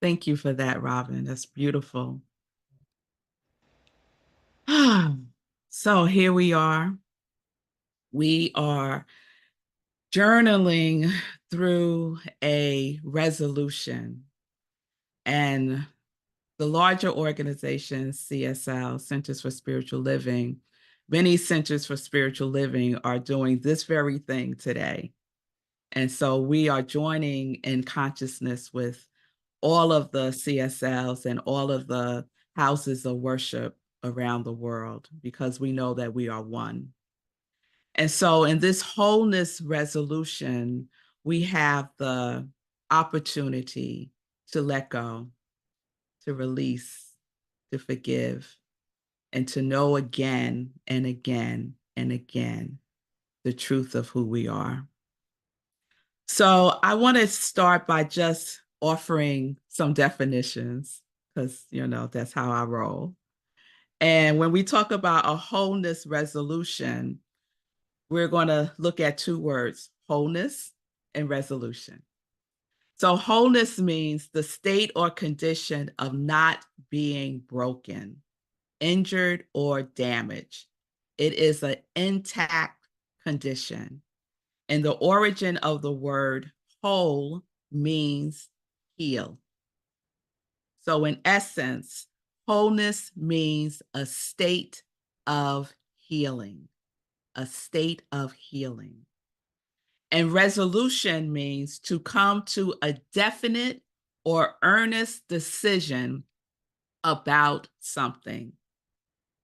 Thank you for that, Robin. That's beautiful. So here we are. We are journaling through a resolution, and the larger organization, CSL, Centers for Spiritual Living, many Centers for Spiritual Living are doing this very thing today. And so we are joining in consciousness with all of the CSLs and all of the houses of worship around the world because we know that we are one. And so in this wholeness resolution, we have the opportunity to let go, to release, to forgive, and to know again and again and again the truth of who we are. So I want to start by just offering some definitions because, that's how I roll. And when we talk about a wholeness resolution, we're going to look at two words, wholeness and resolution. So wholeness means the state or condition of not being broken, injured, or damaged. It is an intact condition. And the origin of the word whole means heal. So in essence, wholeness means a state of healing, a state of healing. And resolution means to come to a definite or earnest decision about something.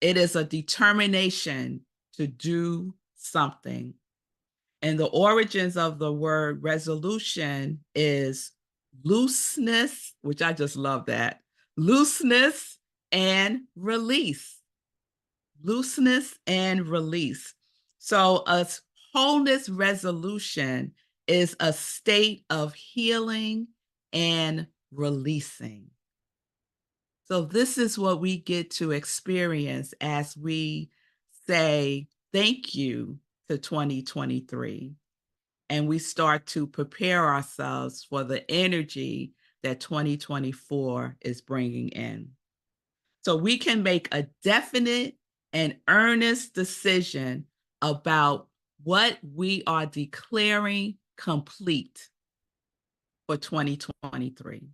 It is a determination to do something. And the origins of the word resolution is looseness, which I just love that, looseness and release. Looseness and release. So a wholeness resolution is a state of healing and releasing. So this is what we get to experience as we say thank you to 2023. And we start to prepare ourselves for the energy that 2024 is bringing in. So we can make a definite and earnest decision about what we are declaring complete for 2023.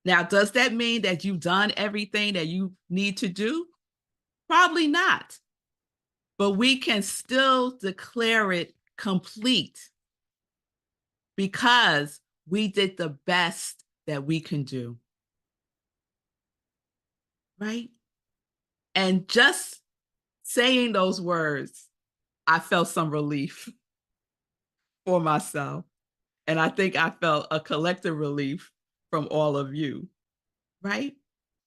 Now, does that mean that you've done everything that you need to do? Probably not. But we can still declare it complete because we did the best that we can do. Right? And just saying those words, I felt some relief for myself. And I think I felt a collective relief from all of you, right?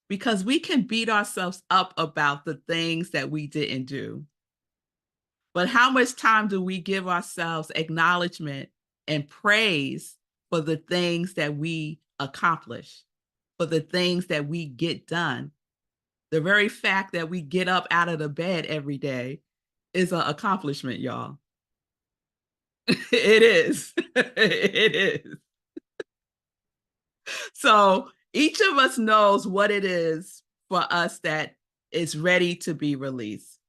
Because we can beat ourselves up about the things that we didn't do. But how much time do we give ourselves acknowledgement and praise for the things that we accomplish, for the things that we get done? The very fact that we get up out of the bed every day is an accomplishment, y'all. It is. It is. So each of us knows what it is for us that is ready to be released.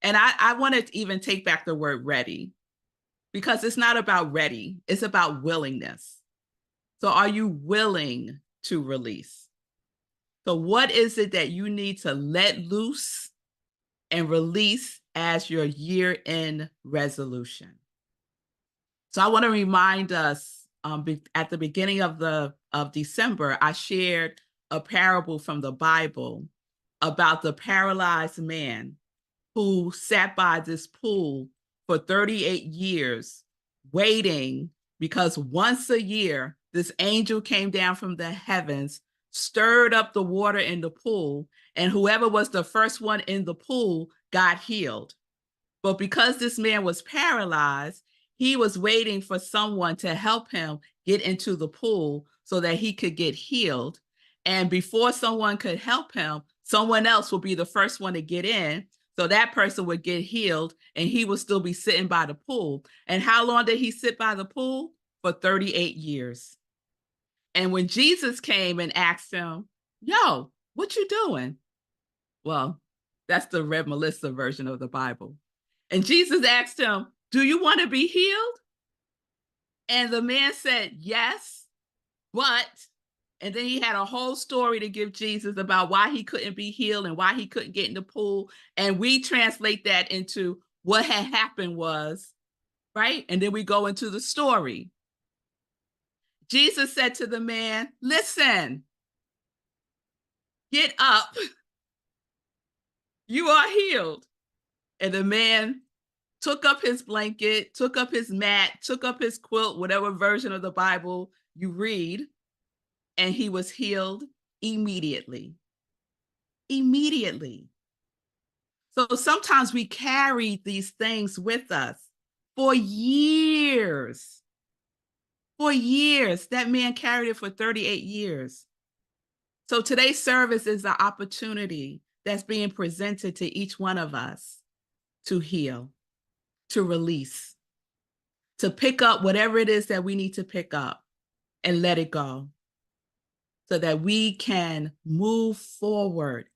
And I want to even take back the word ready because it's not about ready, it's about willingness. So are you willing to release? So what is it that you need to let loose and release as your year-end resolution? So I want to remind us at the beginning of December, I shared a parable from the Bible about the paralyzed man who sat by this pool for 38 years waiting because once a year, this angel came down from the heavens, stirred up the water in the pool, and whoever was the first one in the pool got healed. But because this man was paralyzed, he was waiting for someone to help him get into the pool so that he could get healed. And before someone could help him, someone else would be the first one to get in. So that person would get healed and he would still be sitting by the pool. And how long did he sit by the pool? For 38 years. And when Jesus came and asked him, yo, what you doing? Well, that's the Rev Melissa version of the Bible. And Jesus asked him, do you want to be healed? And the man said, yes, but, and then he had a whole story to give Jesus about why he couldn't be healed and why he couldn't get in the pool. And we translate that into what had happened was, right? And then we go into the story. Jesus said to the man, listen, get up. You are healed. And the man took up his blanket, took up his mat, took up his quilt, whatever version of the Bible you read, and he was healed immediately. Immediately. So sometimes we carry these things with us for years. For years. That man carried it for 38 years. So today's service is an opportunity that's being presented to each one of us to heal, to release, to pick up whatever it is that we need to pick up and let it go so that we can move forward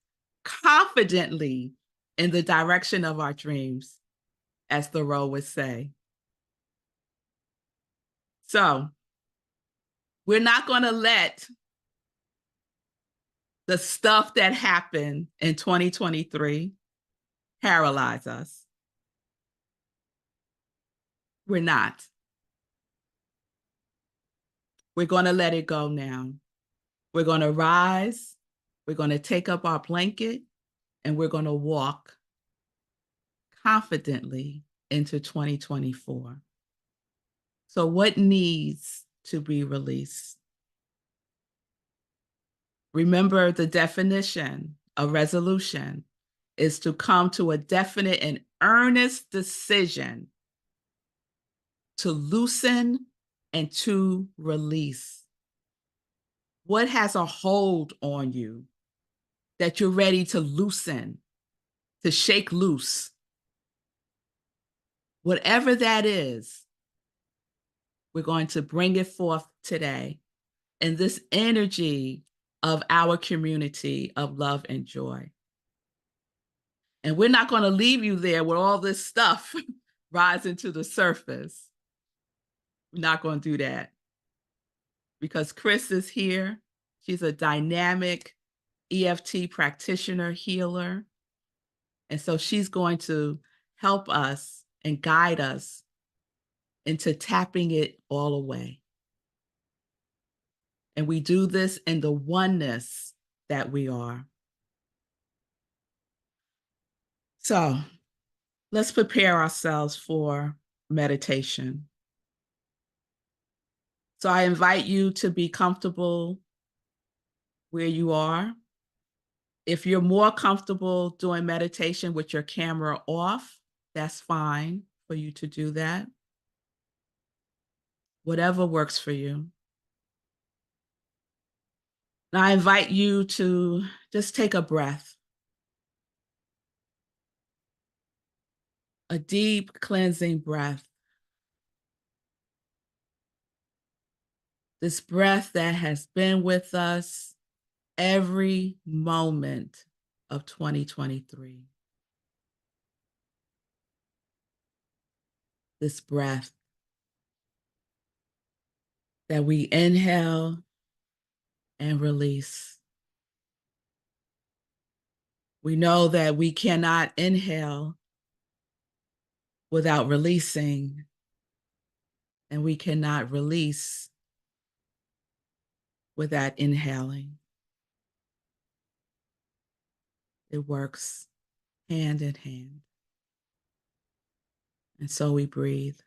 confidently in the direction of our dreams, as Thoreau would say. So we're not going to let the stuff that happened in 2023 paralyze us. We're not. We're going to let it go now. We're going to rise. We're going to take up our blanket and we're going to walk confidently into 2024. So what needs to be released? Remember, the definition of resolution is to come to a definite and earnest decision to loosen and to release. What has a hold on you that you're ready to loosen, to shake loose? Whatever that is, we're going to bring it forth today in this energy of our community of love and joy. And we're not going to leave you there with all this stuff rising to the surface. We're not going to do that because Chris is here. She's a dynamic EFT practitioner, healer. And so she's going to help us and guide us into tapping it all away. And we do this in the oneness that we are. So let's prepare ourselves for meditation. So I invite you to be comfortable where you are. If you're more comfortable doing meditation with your camera off, that's fine for you to do that. Whatever works for you. Now I invite you to just take a breath. A deep cleansing breath. This breath that has been with us every moment of 2023. This breath that we inhale and release. We know that we cannot inhale without releasing, and we cannot release without inhaling. It works hand in hand. And so we breathe.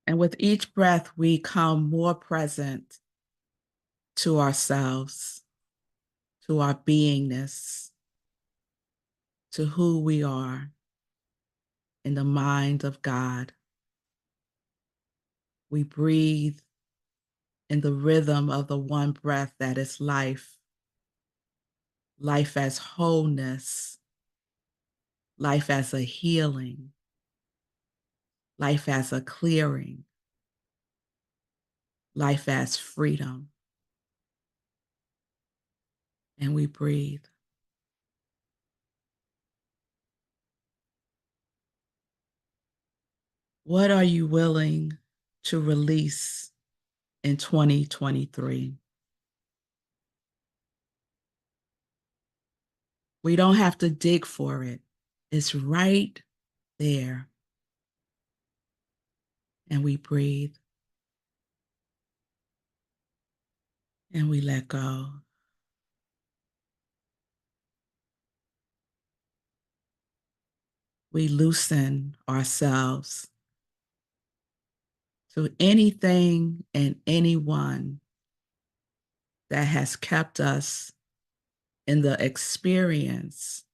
And with each breath, we come more present to ourselves, to our beingness, to who we are in the mind of God. We breathe in the rhythm of the one breath that is life, life as wholeness, life as a healing, life as a clearing, life as freedom. And we breathe. What are you willing to release in 2023? We don't have to dig for it. It's right there. And we breathe. And we let go. We loosen ourselves to anything and anyone that has kept us in the experience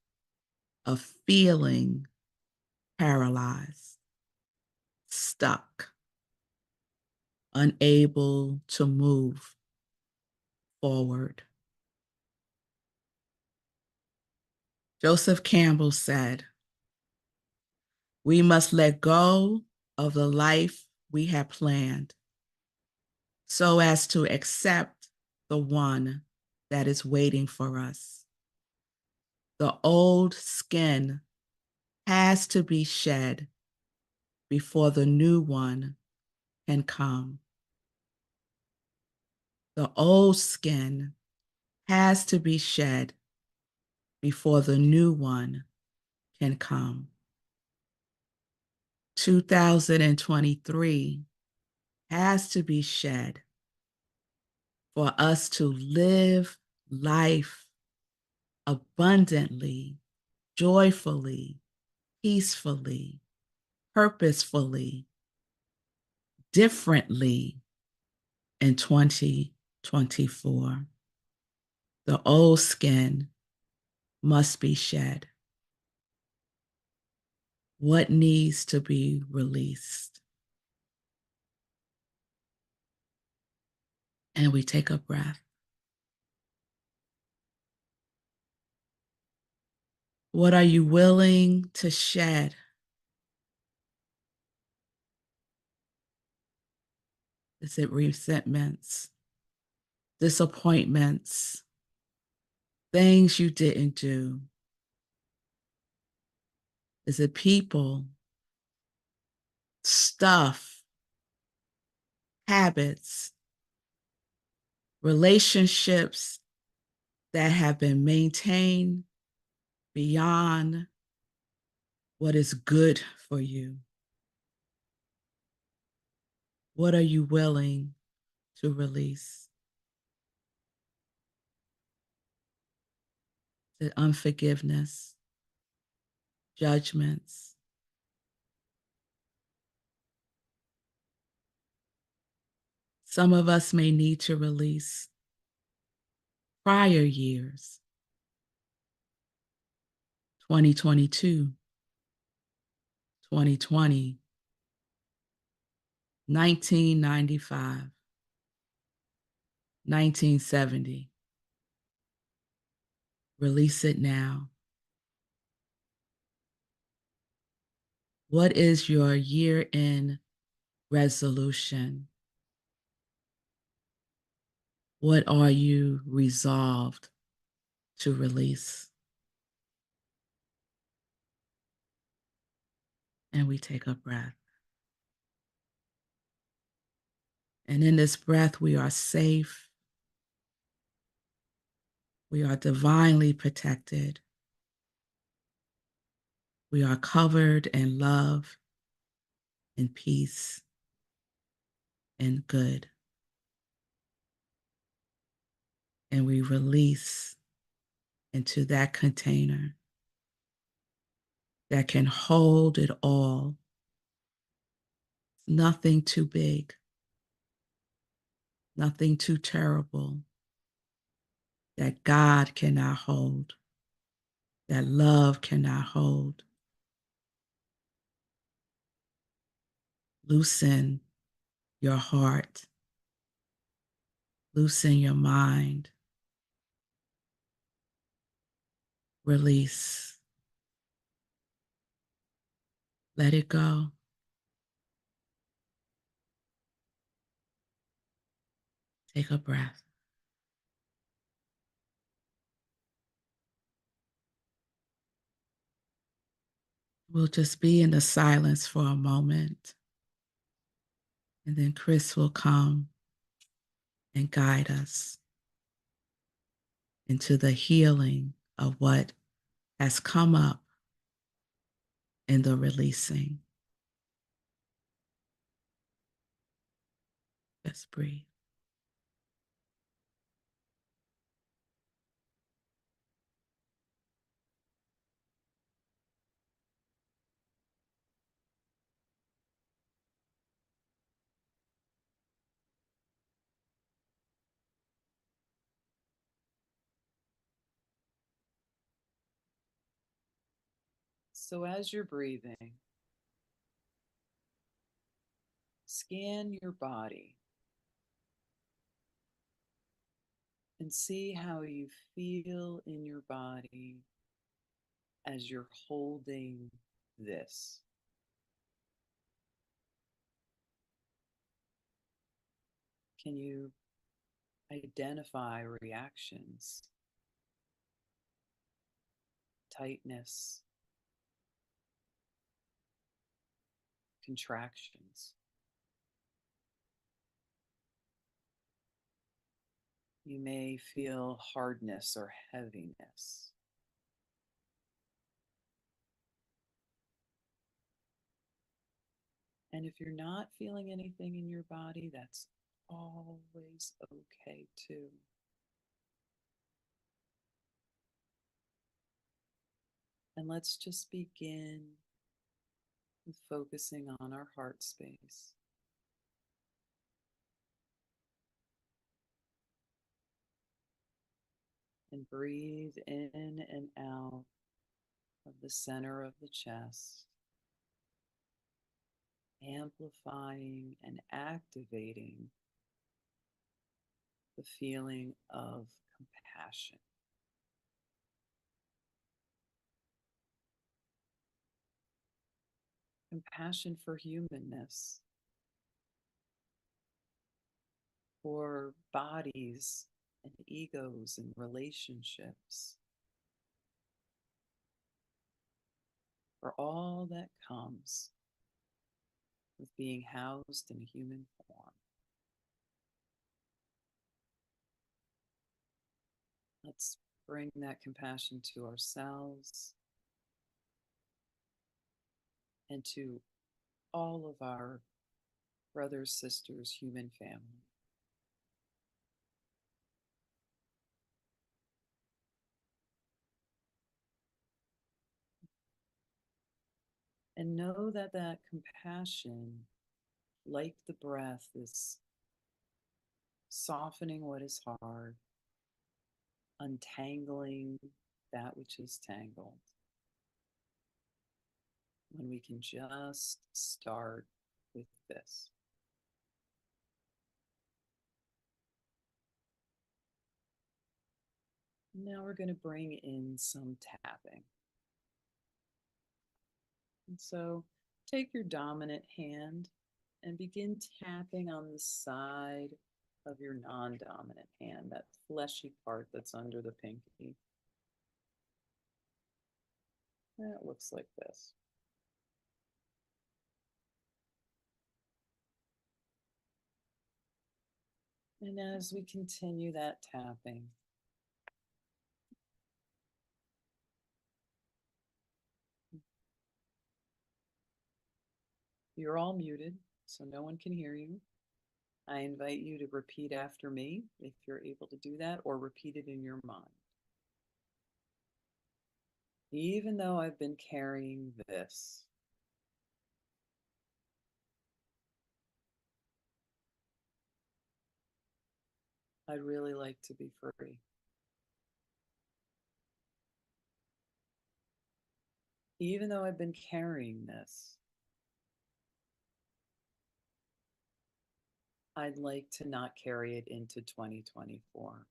of feeling paralyzed, stuck, unable to move forward. Joseph Campbell said, "We must let go of the life we have planned so as to accept the one that is waiting for us. The old skin has to be shed before the new one can come. The old skin has to be shed before the new one can come." 2023 has to be shed for us to live life abundantly, joyfully, peacefully, purposefully, differently in 2024. The old skin must be shed. What needs to be released? And we take a breath. What are you willing to shed? Is it resentments, disappointments, things you didn't do? Is it people, stuff, habits, relationships that have been maintained beyond what is good for you? What are you willing to release? Is it unforgiveness, judgments? Some of us may need to release prior years, 2022, 2020, 1995, 1970. Release it now. What is your year-end resolution? What are you resolved to release? And we take a breath. And in this breath, we are safe. We are divinely protected. We are covered in love and peace and good. And we release into that container that can hold it all. Nothing too big, nothing too terrible that God cannot hold, that love cannot hold. Loosen your heart, loosen your mind, release. Let it go. Take a breath. We'll just be in the silence for a moment, and then Chris will come and guide us into the healing of what has come up in the releasing. Just breathe. So as you're breathing, scan your body and see how you feel in your body as you're holding this. Can you identify reactions, tightness, contractions? You may feel hardness or heaviness. And if you're not feeling anything in your body, that's always okay too. And let's just begin with focusing on our heart space. And breathe in and out of the center of the chest, amplifying and activating the feeling of compassion. Compassion for humanness, for bodies and egos and relationships, for all that comes with being housed in a human form. Let's bring that compassion to ourselves and to all of our brothers, sisters, human family. And know that that compassion, like the breath, is softening what is hard, untangling that which is tangled. When we can just start with this. Now we're going to bring in some tapping. And so take your dominant hand and begin tapping on the side of your non-dominant hand, that fleshy part that's under the pinky. That looks like this. And as we continue that tapping, you're all muted, so no one can hear you. I invite you to repeat after me if you're able to do that, or repeat it in your mind. Even though I've been carrying this, I'd really like to be free. Even though I've been carrying this, I'd like to not carry it into 2024.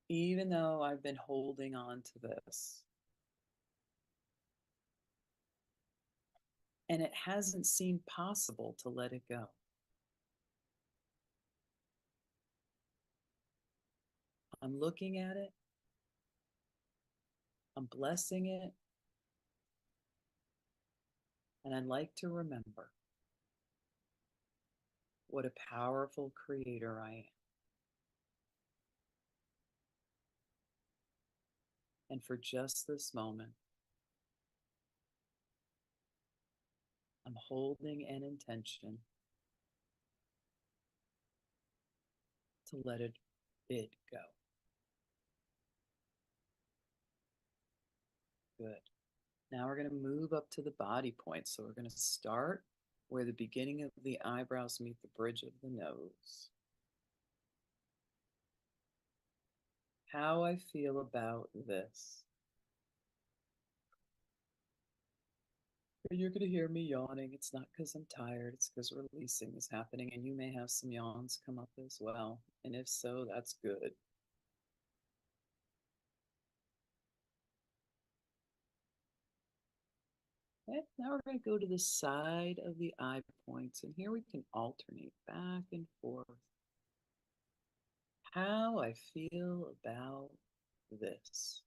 Even though I've been holding on to this, and it hasn't seemed possible to let it go. I'm looking at it, I'm blessing it, and I'd like to remember what a powerful creator I am. And for just this moment, I'm holding an intention to let it go. Good. Now we're going to move up to the body points. So we're going to start where the beginning of the eyebrows meet the bridge of the nose. How I feel about this. And you're going to hear me yawning. It's not because I'm tired, it's because releasing is happening, and you may have some yawns come up as well. And if so, that's good. Okay, now we're going to go to the side of the eye points, and here we can alternate back and forth. How I feel about this.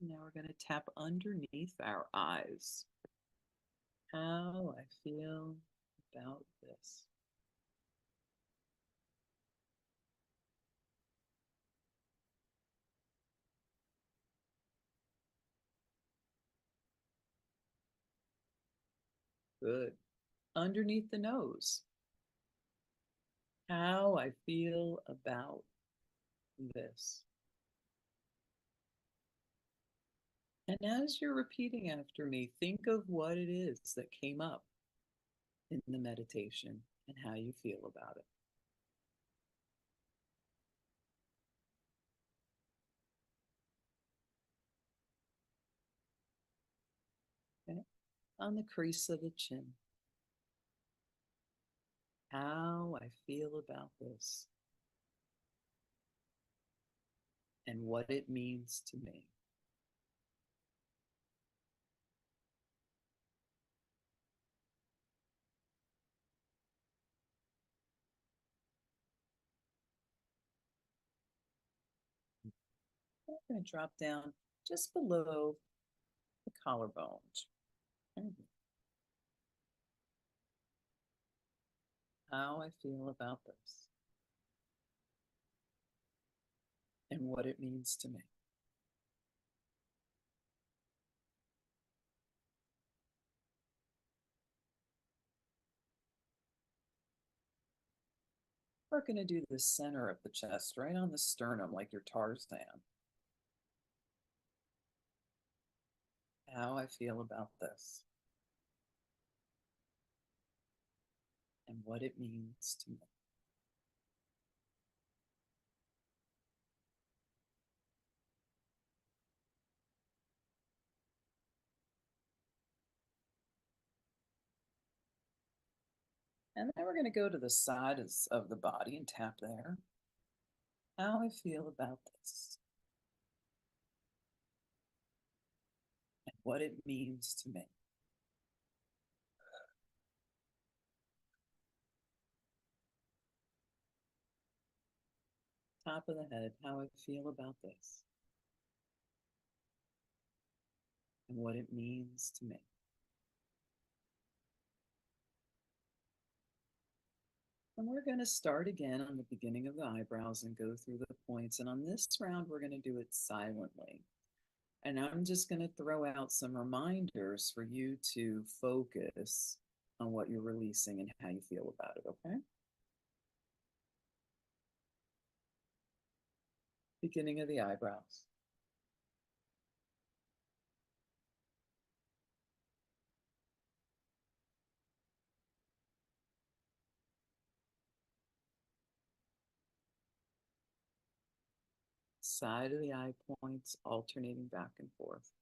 Now we're going to tap underneath our eyes. How I feel about this. Good. Underneath the nose. How I feel about this. And as you're repeating after me, think of what it is that came up in the meditation and how you feel about it. Okay? On the crease of the chin. How I feel about this and what it means to me. I'm going to drop down just below the collarbones. How I feel about this and what it means to me. We're going to do the center of the chest, right on the sternum, like your Tarzan. How I feel about this and what it means to me. And then we're going to go to the sides of the body and tap there. How I feel about this and what it means to me. Top of the head, how I feel about this and what it means to me. And we're going to start again on the beginning of the eyebrows and go through the points. And on this round, we're going to do it silently. And I'm just going to throw out some reminders for you to focus on what you're releasing and how you feel about it, okay? Beginning of the eyebrows. Side of the eye points alternating back and forth.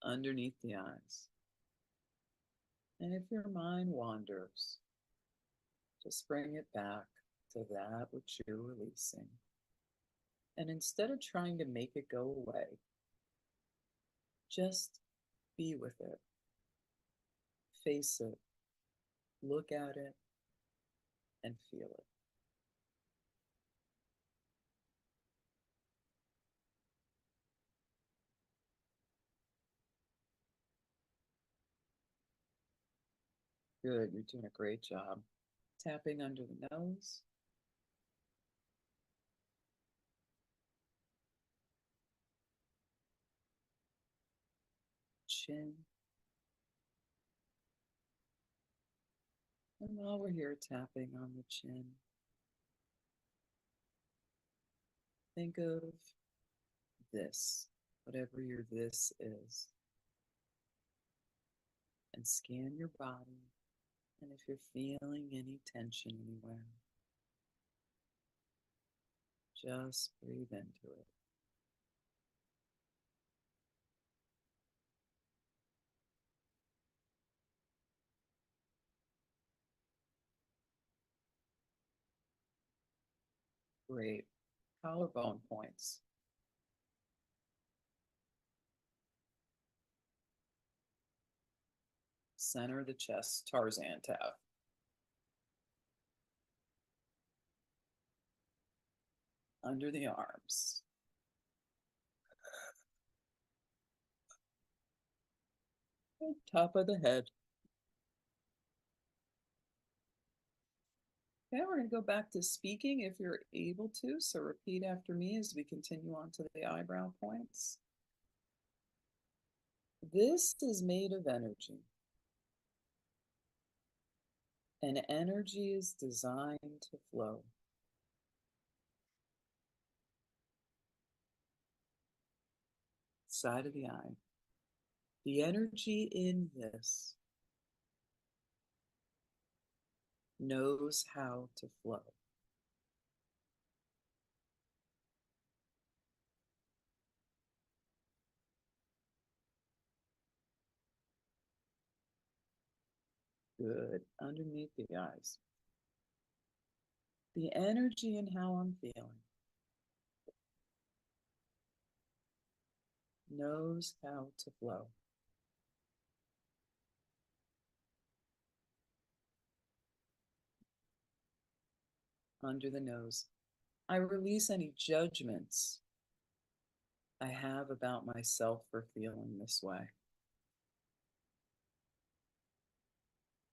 underneath the eyes. And if your mind wanders, just bring it back to that which you're releasing. And instead of trying to make it go away, just be with it, face it, look at it, and feel it. Good, you're doing a great job. Tapping under the nose, chin. And while we're here tapping on the chin, think of this, whatever your this is, and scan your body. And if you're feeling any tension anywhere, just breathe into it. Great. Collarbone points. Center of the chest, Tarzan tap. Under the arms. Top of the head. Okay, we're going to go back to speaking if you're able to. So repeat after me as we continue on to the eyebrow points. This is made of energy. And energy is designed to flow. Side of the eye. The energy in this knows how to flow. Good. Underneath the eyes. The energy in how I'm feeling knows how to flow. Under the nose. I release any judgments I have about myself for feeling this way.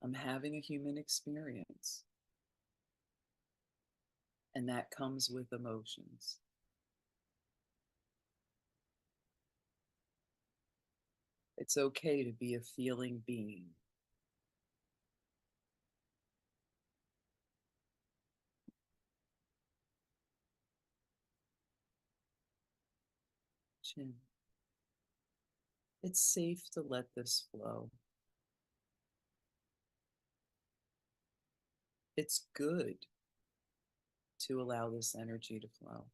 I'm having a human experience, and that comes with emotions. It's okay to be a feeling being. Chin. It's safe to let this flow. It's good to allow this energy to flow.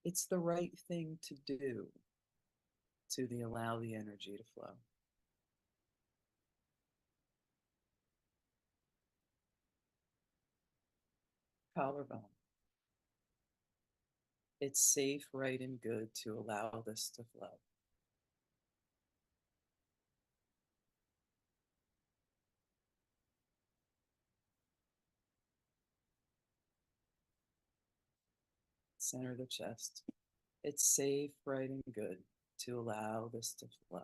It's the right thing to do to allow the energy to flow. Collarbone. It's safe, right, and good to allow this to flow. Center of the chest. It's safe, right, and good to allow this to flow.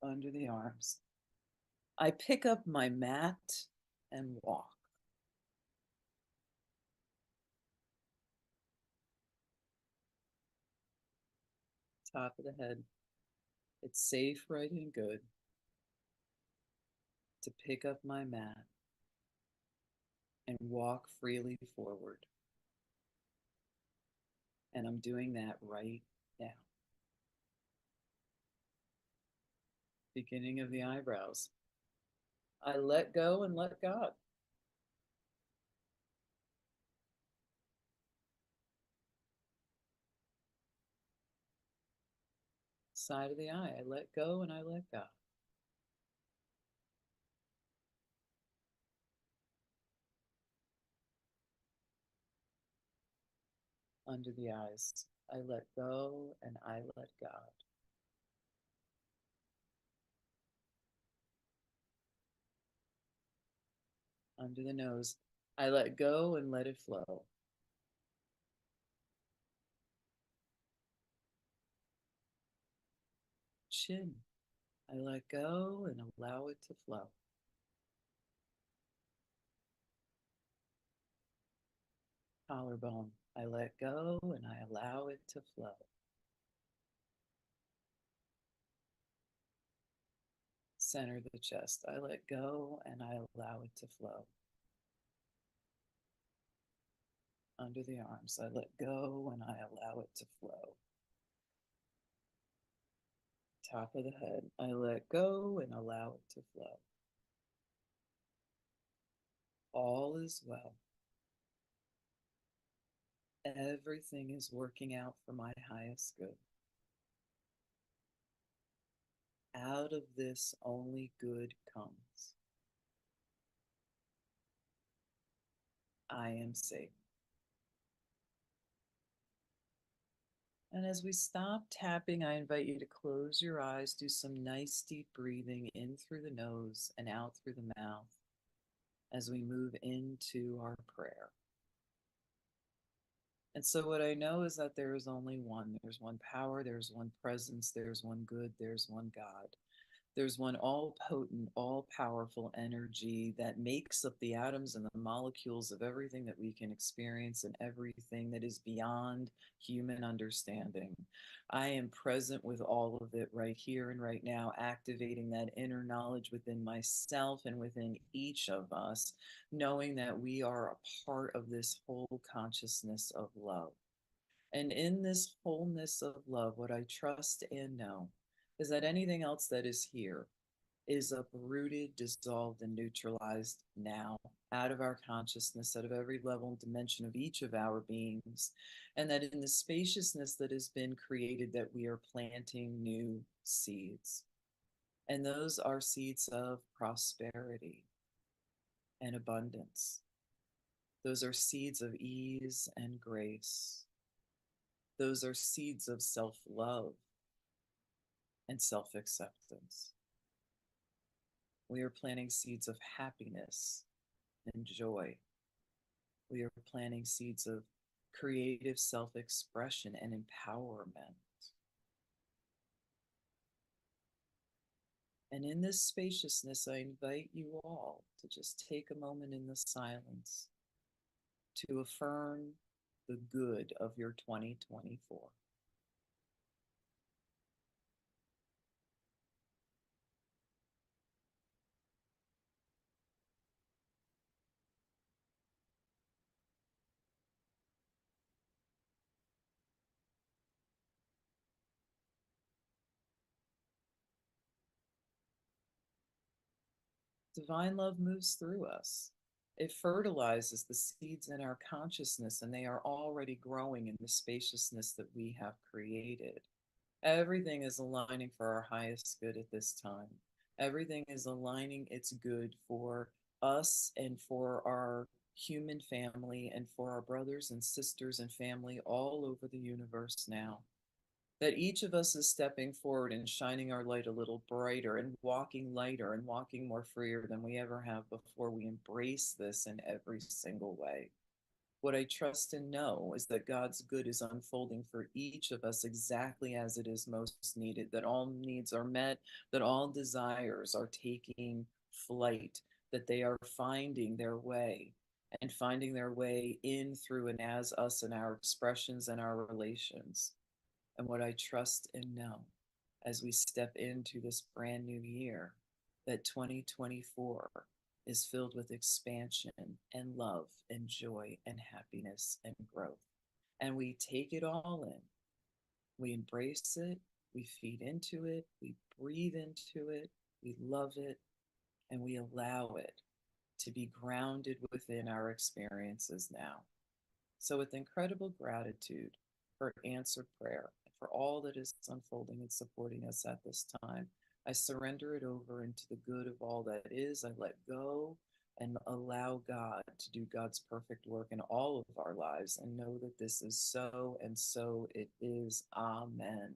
Under the arms. I pick up my mat and walk. Top of the head. It's safe, right, and good to pick up my mat and walk freely forward. And I'm doing that right now. Beginning of the eyebrows. I let go and let God. Side of the eye. I let go and I let God. Under the eyes. I let go and I let God. Under the nose. I let go and let it flow. Chin. I let go and allow it to flow. Collarbone. I let go and I allow it to flow. Center of the chest. I let go and I allow it to flow. Under the arms. I let go and I allow it to flow. Top of the head. I let go and allow it to flow. All is well. Everything is working out for my highest good. Out of this, only good comes. I am safe. And as we stop tapping, I invite you to close your eyes, do some nice deep breathing in through the nose and out through the mouth as we move into our prayer. And so what I know is that there is only one. There's one power, there's one presence, there's one good, there's one God. There's one all potent, all powerful energy that makes up the atoms and the molecules of everything that we can experience and everything that is beyond human understanding. I am present with all of it right here and right now, activating that inner knowledge within myself and within each of us, knowing that we are a part of this whole consciousness of love. And in this wholeness of love, what I trust and know is that anything else that is here is uprooted, dissolved, and neutralized now out of our consciousness, out of every level and dimension of each of our beings. And that in the spaciousness that has been created, that we are planting new seeds. And those are seeds of prosperity and abundance. Those are seeds of ease and grace. Those are seeds of self-love and self-acceptance. We are planting seeds of happiness and joy. We are planting seeds of creative self-expression and empowerment. And in this spaciousness, I invite you all to just take a moment in the silence to affirm the good of your 2024. Divine love moves through us. It fertilizes the seeds in our consciousness, and they are already growing in the spaciousness that we have created. Everything is aligning for our highest good at this time. Everything is aligning its good for us and for our human family and for our brothers and sisters and family all over the universe now. That each of us is stepping forward and shining our light a little brighter and walking lighter and walking more freer than we ever have before. We embrace this in every single way. What I trust and know is that God's good is unfolding for each of us exactly as it is most needed, that all needs are met, that all desires are taking flight, that they are finding their way and finding their way in, through, and as us and our expressions and our relations. And what I trust and know as we step into this brand new year, that 2024 is filled with expansion and love and joy and happiness and growth. And we take it all in. We embrace it, We feed into it, we breathe into it, we love it, and we allow it to be grounded within our experiences now. So, with incredible gratitude for answered prayer, for all that is unfolding and supporting us at this time, I surrender it over into the good of all that is. I let go and allow God to do God's perfect work in all of our lives and know that this is so and so it is. Amen.